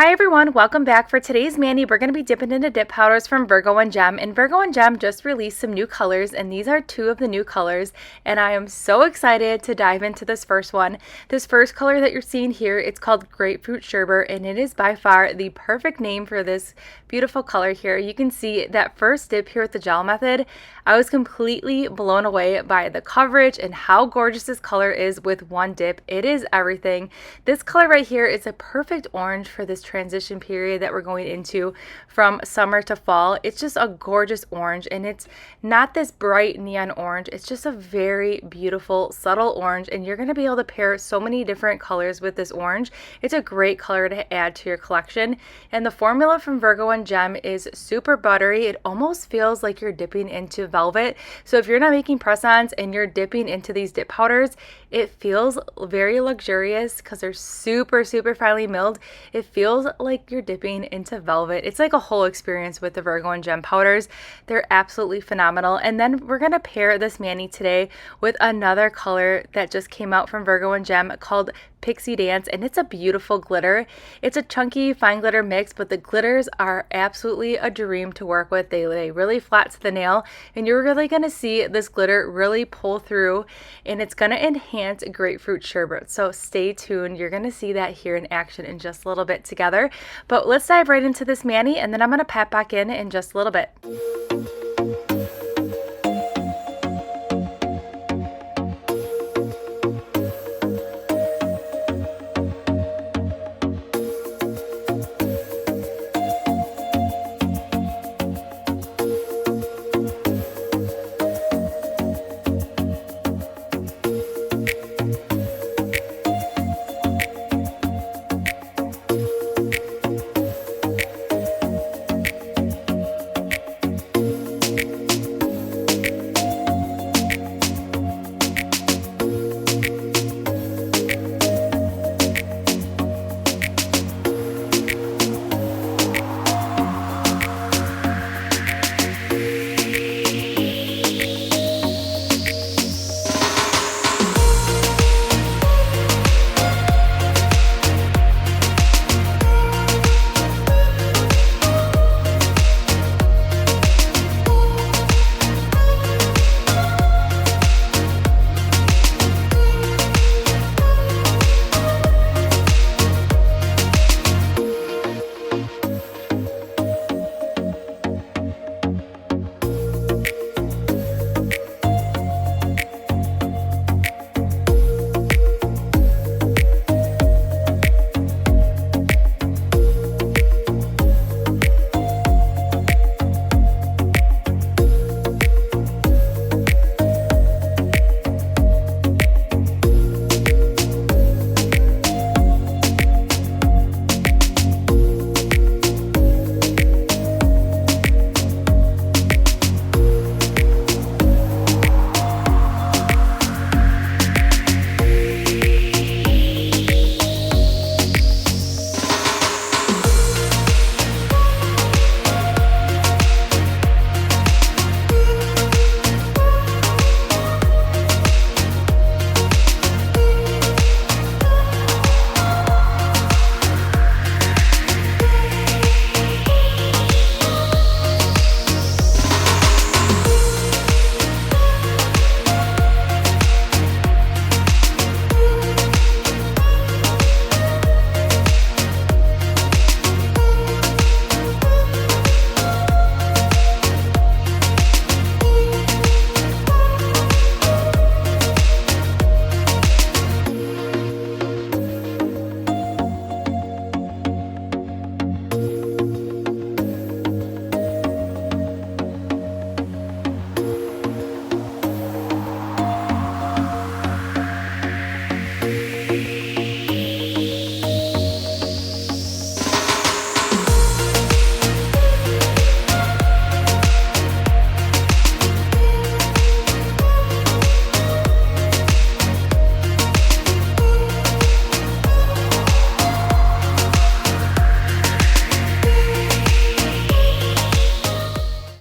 Hi everyone, welcome back. For today's mani, we're going to be dipping into dip powders from Virgo Gem. And Virgo Gem just released some new colors, and these are two of the new colors. And I am so excited to dive into this first one. This first color that you're seeing here, it's called Grapefruit Sherbet, and it is by far the perfect name for this beautiful color here. You can see that first dip here with the gel method. I was completely blown away by the coverage and how gorgeous this color is with one dip. It is everything. This color right here is a perfect orange for this transition period that we're going into from summer to fall. It's just a gorgeous orange, and it's not this bright neon orange. It's just a very beautiful subtle orange, and you're going to be able to pair so many different colors with this orange. It's a great color to add to your collection, and the formula from Virgo Gem is super buttery. It almost feels like you're dipping into velvet. So if you're not making press-ons and you're dipping into these dip powders, it feels very luxurious because they're super finely milled. It feels like you're dipping into velvet. It's like a whole experience with the Virgo Gem powders. They're absolutely phenomenal. And then we're going to pair this mani today with another color that just came out from Virgo Gem called Pixie Dance, and it's a beautiful glitter. It's a chunky fine glitter mix, but the glitters are absolutely a dream to work with. They lay really flat to the nail, and you're really going to see this glitter really pull through, and it's going to enhance Grapefruit Sherbet. So stay tuned. You're going to see that here in action in just a little bit together. But let's dive right into this mani, and then I'm going to pop back in just a little bit.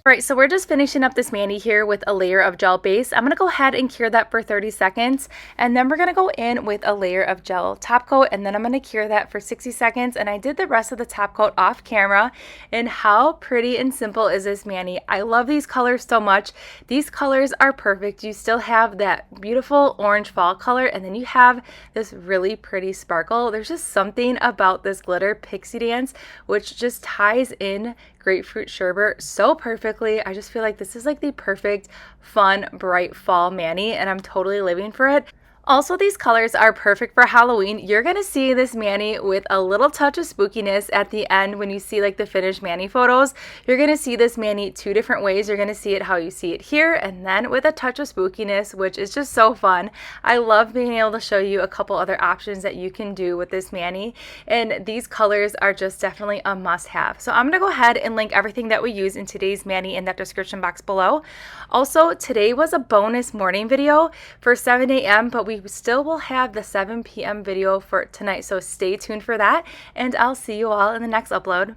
Right, so we're just finishing up this mani here with a layer of gel base. I'm going to go ahead and cure that for 30 seconds, and then we're going to go in with a layer of gel top coat, and then I'm going to cure that for 60 seconds, and I did the rest of the top coat off camera. And how pretty and simple is this mani? I love these colors so much. These colors are perfect. You still have that beautiful orange fall color, and then you have this really pretty sparkle. There's just something about this glitter pixie dance which just ties in grapefruit sherbet so perfectly. I just feel like this is like the perfect, fun, bright fall mani, and I'm totally living for it. Also, these colors are perfect for Halloween. You're going to see this mani with a little touch of spookiness at the end when you see like the finished mani photos. You're going to see this mani two different ways. You're going to see it how you see it here, and then with a touch of spookiness, which is just so fun. I love being able to show you a couple other options that you can do with this mani, and these colors are just definitely a must-have. So I'm going to go ahead and link everything that we use in today's mani in that description box below. Also, today was a bonus morning video for 7 a.m., but we still will have the 7 p.m. video for tonight, so stay tuned for that, and I'll see you all in the next upload.